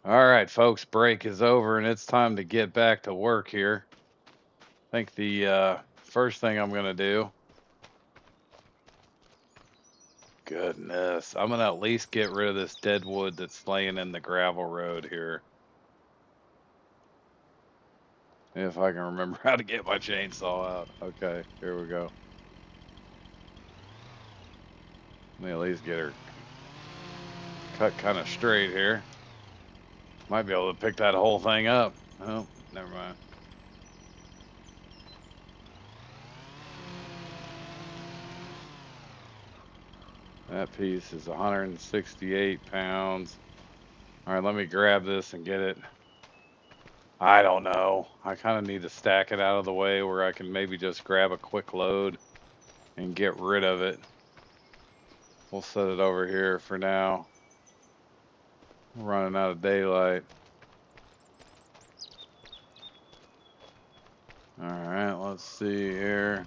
All right, folks, break is over and it's time to get back to work here. I think the first thing I'm going to do, goodness, I'm going to at least get rid of this deadwood that's laying in the gravel road here. If I can remember how to get my chainsaw out. Okay, here we go. Let me at least get her cut kind of straight here. Might be able to pick that whole thing up. Oh, never mind. That piece is 168 pounds. All right, let me grab this and get it. I don't know. I kind of need to stack it out of the way where I can maybe just grab a quick load and get rid of it. We'll set it over here for now. We're running out of daylight. All right, let's see here.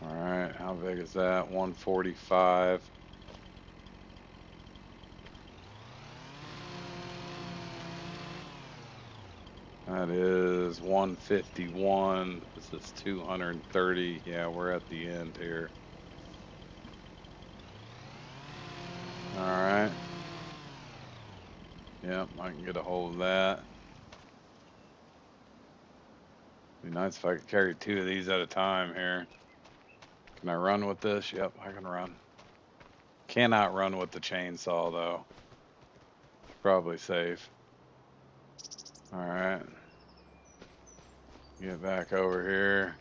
All right, how big is that? 145. That is 151. This is 230. Yeah, we're at the end here. All right. Yep, I can get a hold of that. Be nice if I could carry two of these at a time here. Can I run with this? Yep, I can run. Cannot run with the chainsaw though. It's probably safe. All right. Get back over here.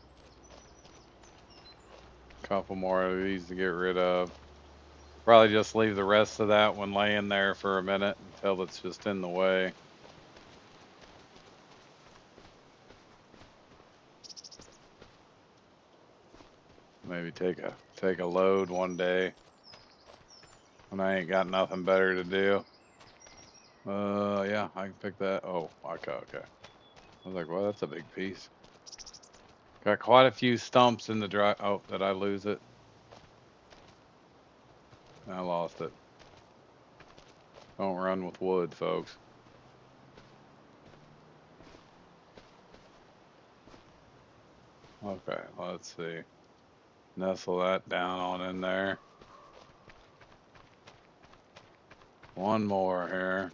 Couple more of these to get rid of. Probably just leave the rest of that one laying there for a minute until it's just in the way. Maybe take a load one day when I ain't got nothing better to do. Yeah, I can pick that. Oh, okay, okay. I was like, well, that's a big piece. Got quite a few stumps in the dry. Oh, did I lose it? I lost it. Don't run with wood, folks. Okay, let's see. Nestle that down on in there. One more here.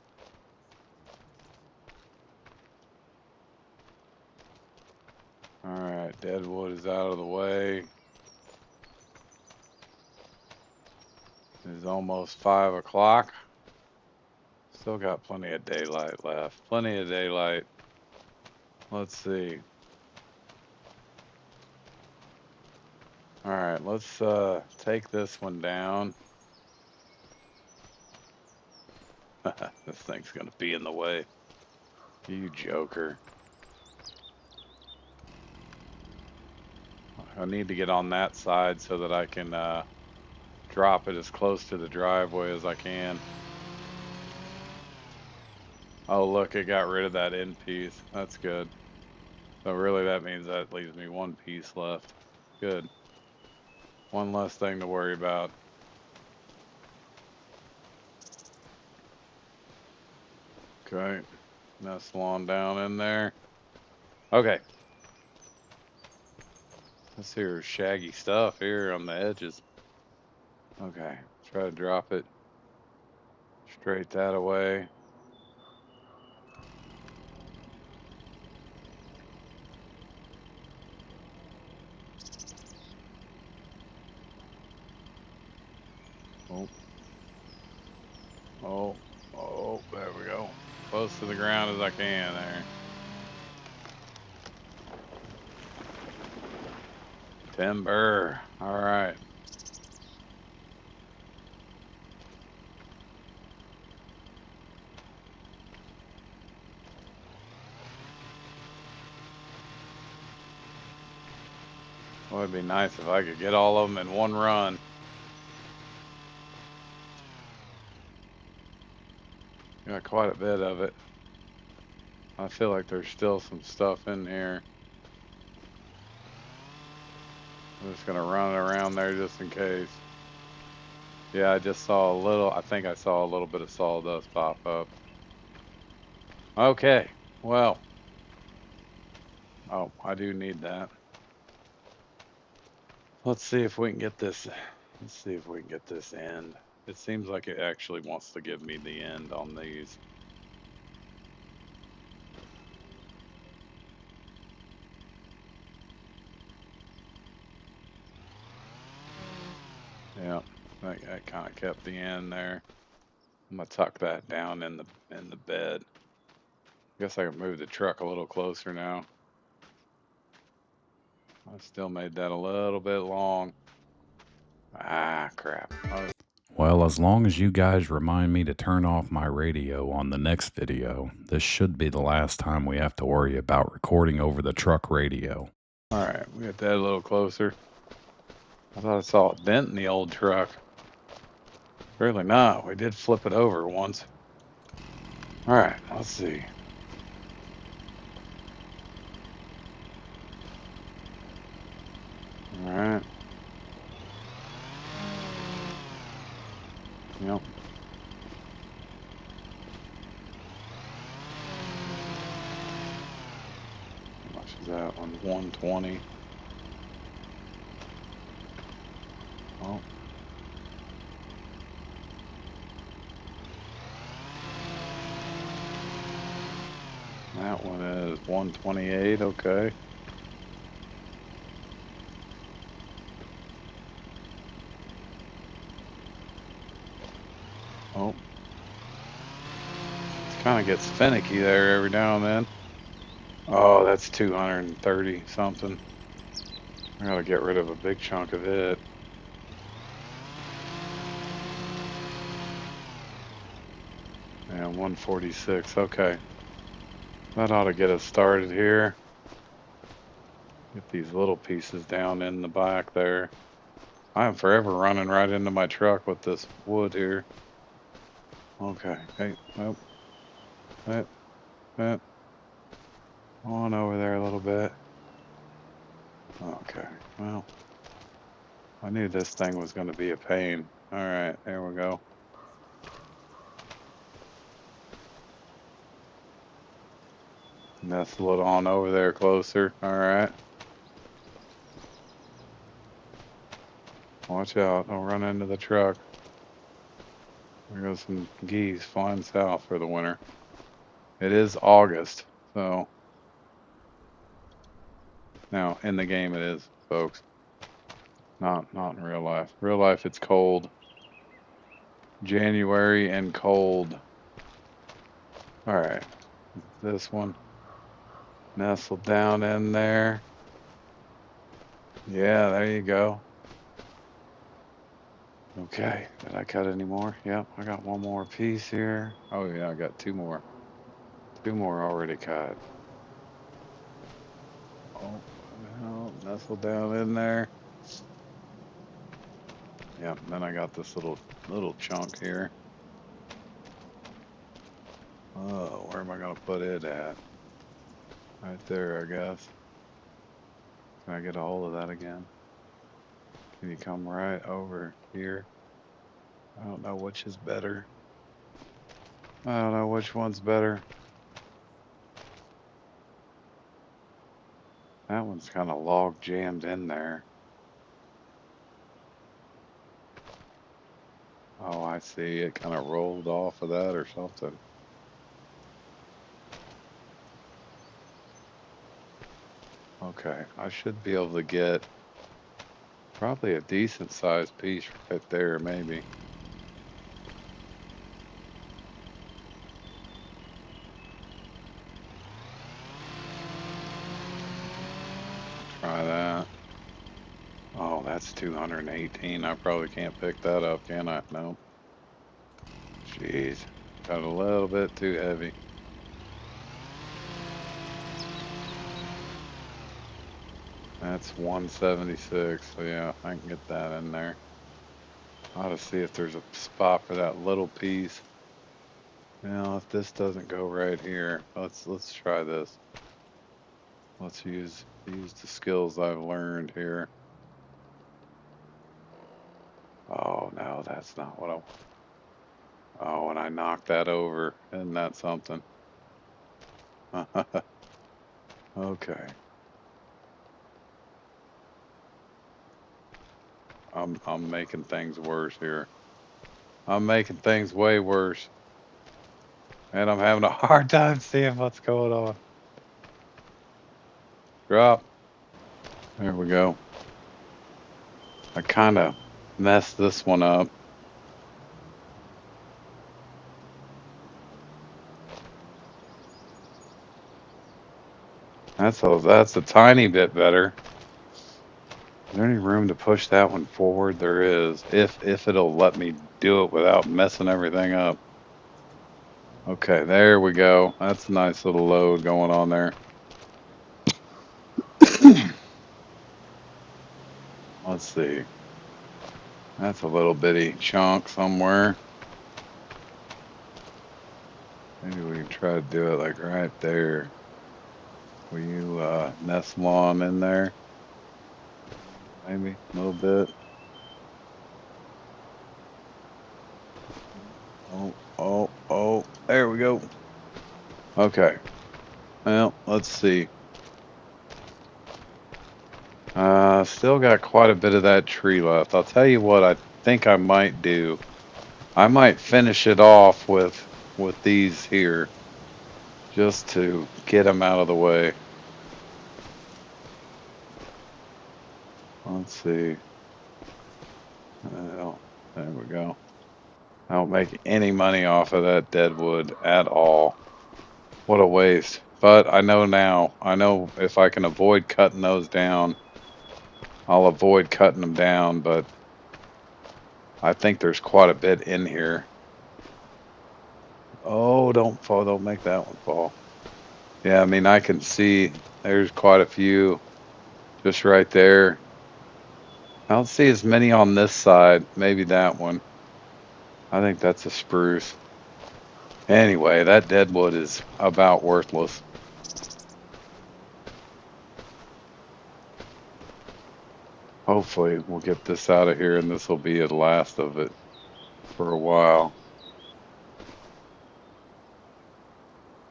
All right, Deadwood is out of the way. It's almost 5 o'clock. Still got plenty of daylight left. Plenty of daylight. Let's see. All right, let's take this one down. This thing's gonna be in the way. You joker. I need to get on that side so that I can drop it as close to the driveway as I can. Oh, look, it got rid of that end piece. That's good. So really that means that leaves me one piece left. Good. One less thing to worry about. Okay. Nestle on down in there. Okay. Let's hear shaggy stuff here on the edges. Okay. Try to drop it straight that away. Oh. Oh. Oh. There we go. Close to the ground as I can there. Timber. All right. Well, it'd be nice if I could get all of them in one run. Got quite a bit of it. I feel like there's still some stuff in here. I'm just gonna run it around there just in case. Yeah, I just saw a little, I think I saw a little bit of sawdust pop up. Okay, well, oh, I do need that. Let's see if we can get this, let's see if we can get this end. It seems like it actually wants to give me the end on these. Yeah, that kind of kept the end there. I'm gonna tuck that down in the bed. Guess I can move the truck a little closer now. I still made that a little bit long. Ah, crap. Well, as long as you guys remind me to turn off my radio on the next video, this should be the last time we have to worry about recording over the truck radio. All right, we got that a little closer. I thought I saw a dent in the old truck. Really not. We did flip it over once. All right, let's see. All right. Yep. How much is that one? 120. Oh. That one is 128. Okay. Oh. It kind of gets finicky there every now and then. Oh, that's 230 something. I gotta get rid of a big chunk of it. Yeah, 146. Okay. That ought to get us started here. Get these little pieces down in the back there. I'm forever running right into my truck with this wood here. Okay. Hey, nope. That on over there a little bit. Okay. Well, I knew this thing was going to be a pain. All right. There we go. Nestle it on over there closer. All right. Watch out. Don't run into the truck. There goes some geese flying south for the winter. It is August, so now in the game it is, folks. Not in real life. Real life it's cold. January and cold. All right. This one nestled down in there. Yeah, there you go. Okay. Did I cut any more? Yep, I got one more piece here. Oh yeah, I got two more. Two more already cut. Oh, well, nestled down in there. Yep, then I got this little chunk here. Oh, where am I gonna put it at? Right there, I guess. Can I get a hold of that again? Can you come right over here? I don't know which is better. I don't know which one's better. That one's kind of log jammed in there. Oh, I see. It kind of rolled off of that or something. Okay, I should be able to get probably a decent sized piece right there, maybe. Try that. Oh, that's 218. I probably can't pick that up, can I? No. Jeez. Got a little bit too heavy. That's 176. So yeah, I can get that in there. I ought to see if there's a spot for that little piece. Now, if this doesn't go right here, let's try this. Let's use the skills I've learned here. Oh no, that's not what I. Oh, and I knocked that over. Isn't that something? Okay. I'm making things worse here. I'm making things way worse. And I'm having a hard time seeing what's going on. Drop. There we go. I kind of messed this one up. That's a tiny bit better. Is there any room to push that one forward? There is, if it'll let me do it without messing everything up. Okay, there we go. That's a nice little load going on there. Let's see. That's a little bitty chunk somewhere. Maybe we can try to do it like right there. Will you nestle on in there? Maybe a little bit. Oh, there we go. Okay. Well, let's see. Still got quite a bit of that tree left. I'll tell you what I think I might do. I might finish it off with these here just to get them out of the way. Let's see. There we go. I don't make any money off of that deadwood at all. What a waste. But I know now. I know if I can avoid cutting those down, I'll avoid cutting them down, but I think there's quite a bit in here. Oh, don't fall. Don't make that one fall. Yeah, I mean, I can see there's quite a few just right there. I don't see as many on this side. Maybe that one. I think that's a spruce. Anyway, that deadwood is about worthless. Hopefully, we'll get this out of here and this will be the last of it for a while.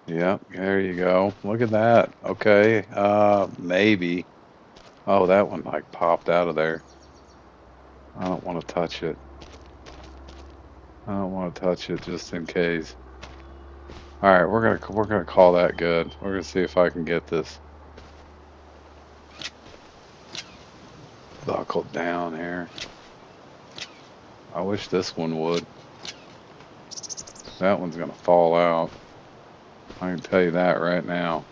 Yep, there you go. Look at that. Okay, maybe. Oh, that one like popped out of there. I don't want to touch it. I don't want to touch it just in case. All right, we're gonna call that good. We're gonna see if I can get this buckled down here. I wish this one would. That one's gonna fall out. I can tell you that right now.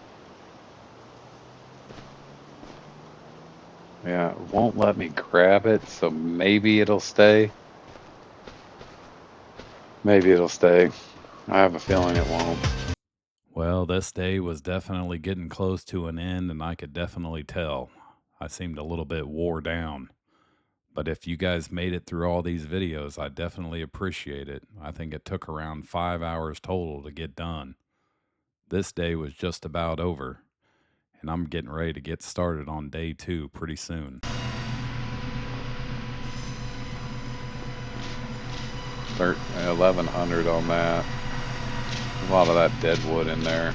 Yeah, it won't let me grab it, so maybe it'll stay. Maybe it'll stay. I have a feeling it won't. Well, this day was definitely getting close to an end, and I could definitely tell. I seemed a little bit wore down. But if you guys made it through all these videos, I definitely appreciate it. I think it took around 5 hours total to get done. This day was just about over, and I'm getting ready to get started on day 2 pretty soon. 1100 on that. A lot of that deadwood in there.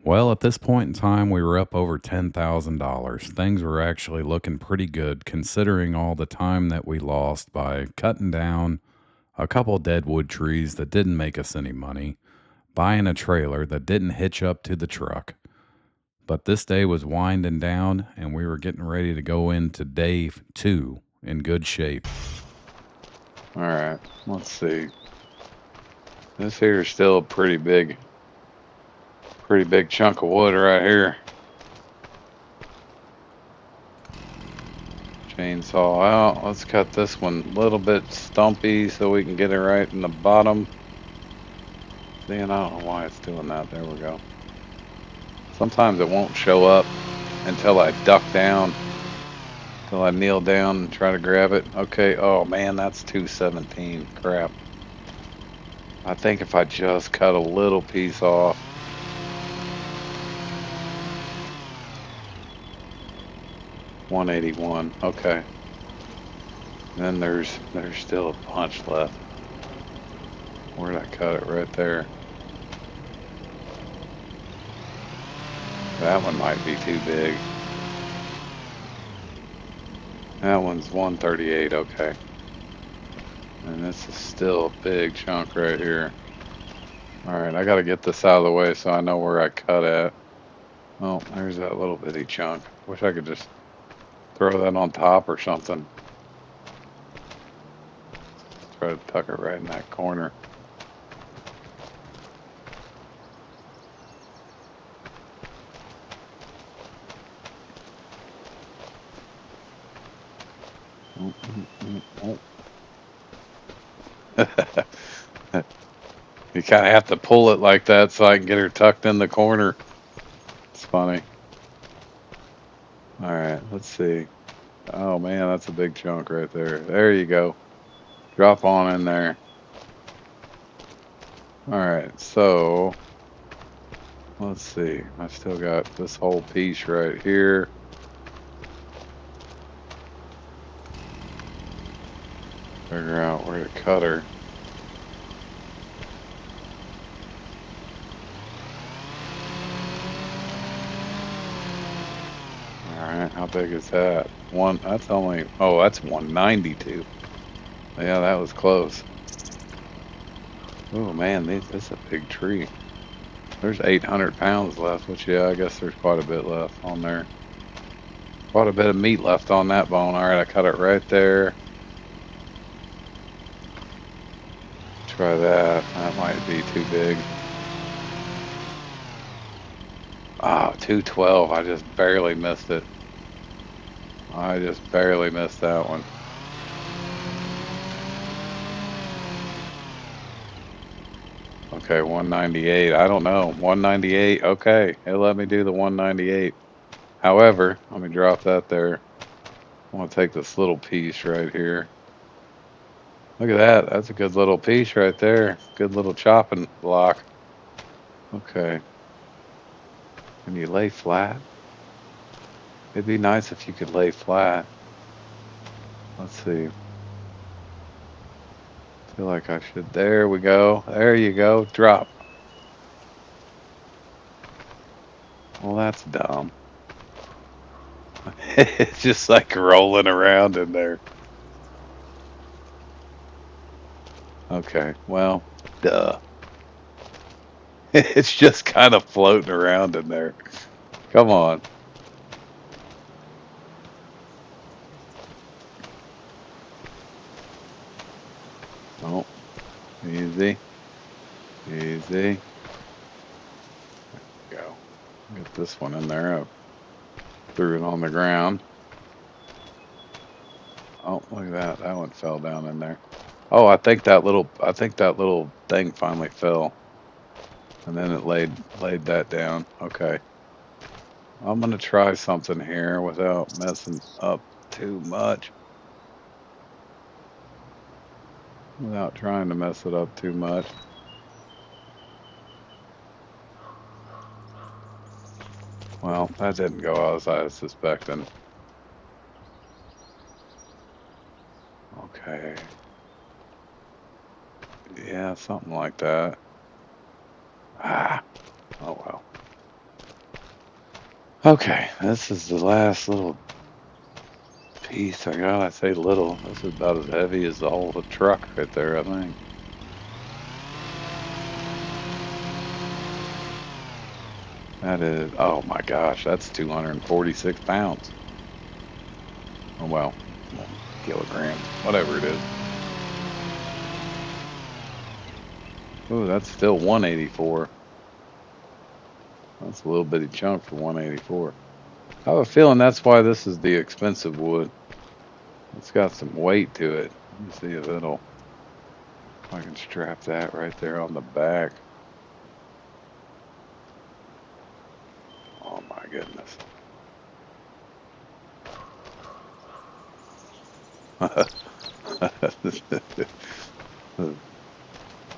Well, at this point in time, we were up over $10,000. Things were actually looking pretty good considering all the time that we lost by cutting down a couple deadwood trees that didn't make us any money, buying a trailer that didn't hitch up to the truck. But this day was winding down, and we were getting ready to go into day 2 in good shape. All right, let's see. This here is still a pretty big chunk of wood right here. Chainsaw out. Let's cut this one a little bit stumpy so we can get it right in the bottom. See, and I don't know why it's doing that. There we go. Sometimes it won't show up until I duck down, until I kneel down and try to grab it. Okay, oh man, that's 217. Crap. I think if I just cut a little piece off. $181. Okay. And then there's still a bunch left. Where'd I cut it? Right there. That one might be too big. That one's 138, okay. And this is still a big chunk right here. Alright, I gotta get this out of the way so I know where I cut at. Oh, there's that little bitty chunk. Wish I could just throw that on top or something. Try to tuck it right in that corner. Oh, oh, oh. You kind of have to pull it like that so I can get her tucked in the corner. It's funny. All right, let's see. Oh man, that's a big chunk right there. There you go. Drop on in there. All right, so let's see. I still got this whole piece right here. Figure out where to cut her. All right, how big is that? One. That's only. Oh, that's 192. Yeah, that was close. Oh man, this is a big tree. There's 800 pounds left, which yeah, I guess there's quite a bit left on there. Quite a bit of meat left on that bone. All right, I cut it right there. Try that. That might be too big. Ah, 212. I just barely missed it. I just barely missed that one. Okay, 198. I don't know. 198. Okay, it let me do the 198. However, let me drop that there. I want to take this little piece right here. Look at that. That's a good little piece right there. Good little chopping block. Okay. Can you lay flat? It'd be nice if you could lay flat. Let's see. Feel like I should. There we go. There you go. Drop. Well, that's dumb. It's just like rolling around in there. Okay. Well, duh. It's just kind of floating around in there. Come on. Oh, easy. Easy. Go. Get this one in there. I threw it on the ground. Oh, look at that. That one fell down in there. Oh, I think that little thing finally fell. And then it laid that down. Okay. I'm gonna try something here without messing up too much. Without trying to mess it up too much. Well, that didn't go as I was suspecting. Okay. Yeah, something like that. Ah. Oh well. Okay, this is the last little piece I got. I say little. This is about as heavy as the whole truck right there, I think. That is, oh my gosh, that's 246 pounds. Oh well, kilograms, whatever it is. Oh, that's still 184. That's a little bitty chunk for 184. I have a feeling that's why this is the expensive wood. It's got some weight to it. Let me see if I can strap that right there on the back. Oh my goodness.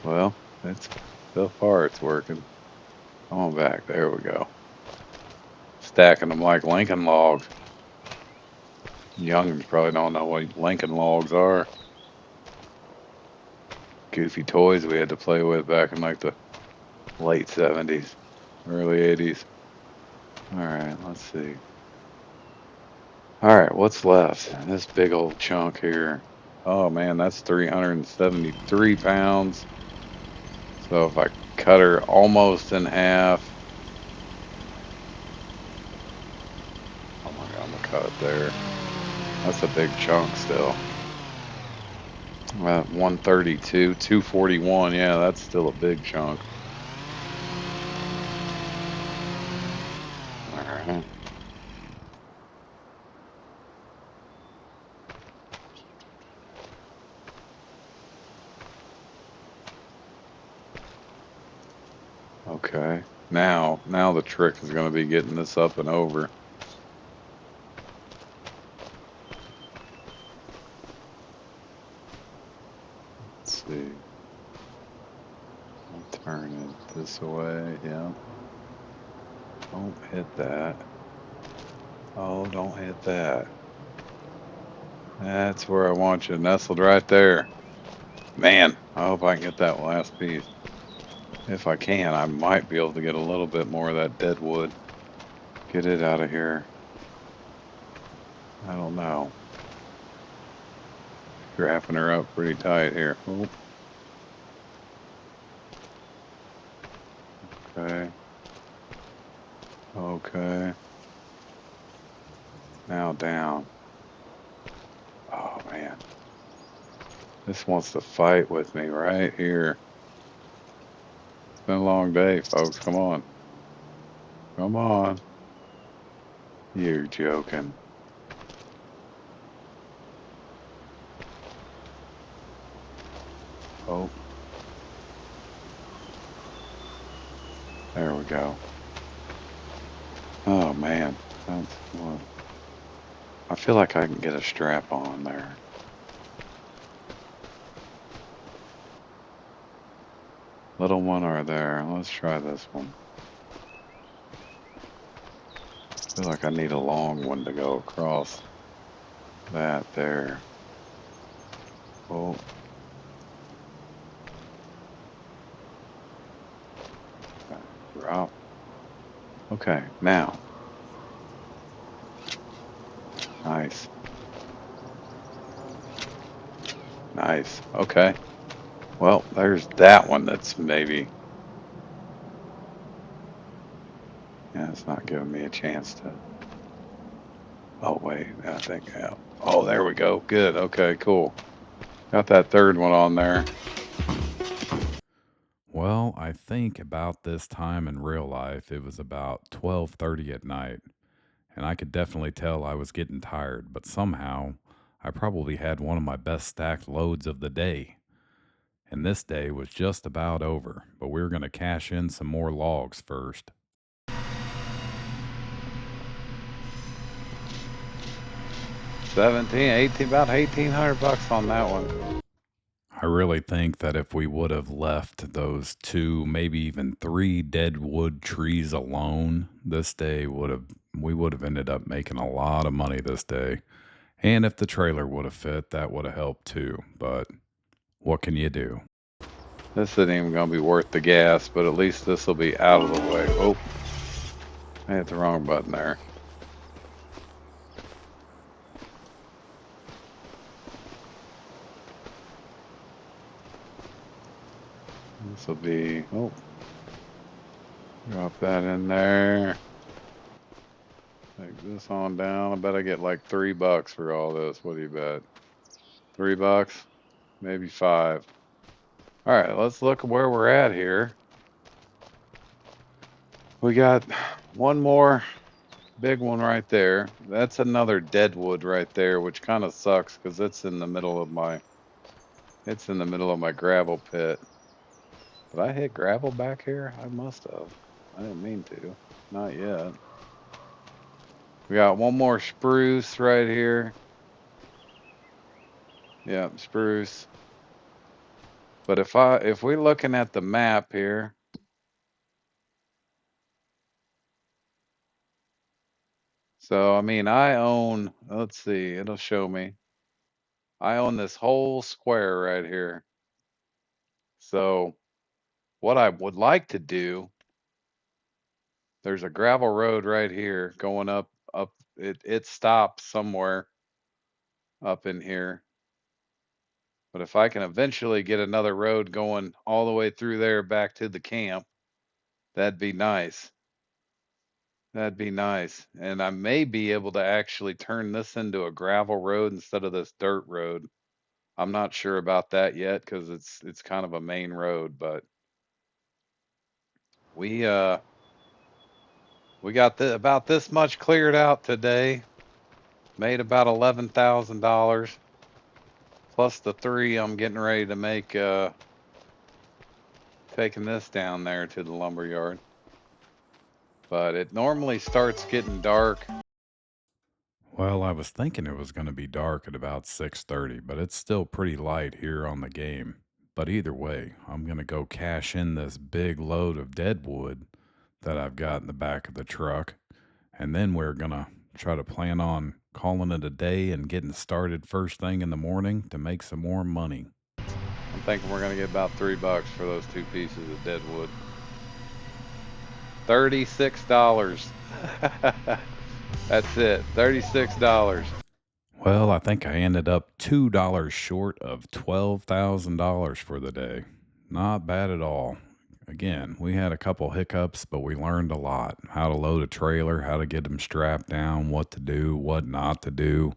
Well, it's so far it's working. Come on back. There we go. Stacking them like Lincoln logs. Youngins probably don't know what Lincoln logs are. Goofy toys we had to play with back in like the late 70s, early 80s. All right, let's see. All right, what's left? This big old chunk here. Oh man, that's 373 pounds. So if I cut her almost in half, oh my God, I'm gonna cut it there. That's a big chunk still. 132, 241. Yeah, that's still a big chunk. All right. Okay. Now the trick is going to be getting this up and over. Let's see. I'll turn it this way. Yeah. Don't hit that. Oh, don't hit that. That's where I want you nestled right there. Man, I hope I can get that last piece. If I can, I might be able to get a little bit more of that deadwood. Get it out of here. I don't know. Wrapping her up pretty tight here. Oh, okay. Okay. Now down. Oh man. This wants to fight with me right here. It's been a long day, folks. Come on. Come on. You're joking. Oh, there we go. Oh man. That's what. I feel like I can get a strap on there. Little one or there. Let's try this one. I feel like I need a long one to go across that there. Oh, drop. Okay, now. Nice. Nice. Okay. Well, there's that one that's maybe. Yeah, it's not giving me a chance to. Oh, wait. I think. Yeah. Oh, there we go. Good. Okay, cool. Got that third one on there. Well, I think about this time in real life, it was about 12:30 at night, and I could definitely tell I was getting tired, but somehow I probably had one of my best stacked loads of the day. And this day was just about over, but we were going to cash in some more logs first. 17, 18, about 1,800 bucks on that one. I really think that if we would have left those two, maybe even three dead wood trees alone, this day we would have ended up making a lot of money this day. And if the trailer would have fit, that would have helped too. But what can you do? This isn't even going to be worth the gas, but at least this will be out of the way. Oh, I hit the wrong button there. This will be, oh, drop that in there. Take this on down. I bet I get like $3 for all this. What do you bet? $3? Maybe 5. All right, let's look where we're at here. We got one more big one right there. That's another deadwood right there, which kind of sucks because it's in the middle of my gravel pit. Did I hit gravel back here? I must have. I didn't mean to. Not yet. We got one more spruce right here. Yeah, spruce. But if we're looking at the map here, So, I mean, I own, let's see, it'll show me. I own this whole square right here. So, what I would like to do, there's a gravel road right here going up. It stops somewhere up in here. But if I can eventually get another road going all the way through there back to the camp, that'd be nice. That'd be nice. And I may be able to actually turn this into a gravel road instead of this dirt road. I'm not sure about that yet because it's kind of a main road, but we uh we got about this much cleared out today. Made about $11,000 plus the three I'm getting ready to make taking this down there to the lumber yard. But it normally starts getting dark. Well, I was thinking it was going to be dark at about 6:30, but it's still pretty light here on the game. But either way, I'm going to go cash in this big load of deadwood that I've got in the back of the truck, and then we're going to try to plan on calling it a day and getting started first thing in the morning to make some more money. I'm thinking we're gonna get about $3 for those two pieces of deadwood. $36. That's it. $36. Well, I think I ended up $2 short of $12,000 for the day. Not bad at all. Again, we had a couple hiccups, but we learned a lot. How to load a trailer, how to get them strapped down, what to do, what not to do,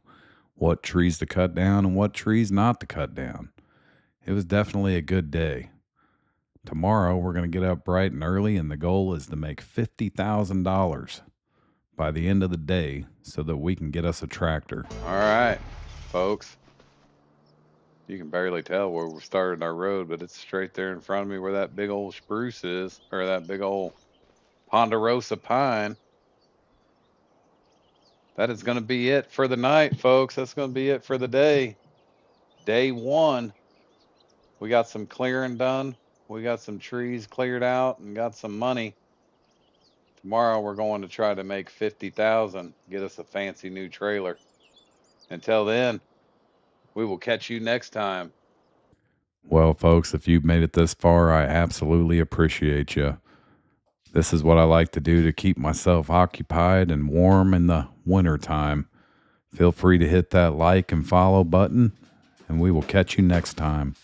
what trees to cut down, and what trees not to cut down. It was definitely a good day. Tomorrow, we're going to get up bright and early, and the goal is to make $50,000 by the end of the day so that we can get us a tractor. All right, folks. You can barely tell where we're starting our road, but it's straight there in front of me where that big old spruce is, or that big old Ponderosa Pine. That is going to be it for the night, folks. That's going to be it for the day. Day one. We got some clearing done. We got some trees cleared out and got some money. Tomorrow we're going to try to make 50,000, get us a fancy new trailer. Until then, we will catch you next time. Well, folks, if you've made it this far, I absolutely appreciate you. This is what I like to do to keep myself occupied and warm in the winter time. Feel free to hit that like and follow button, and we will catch you next time.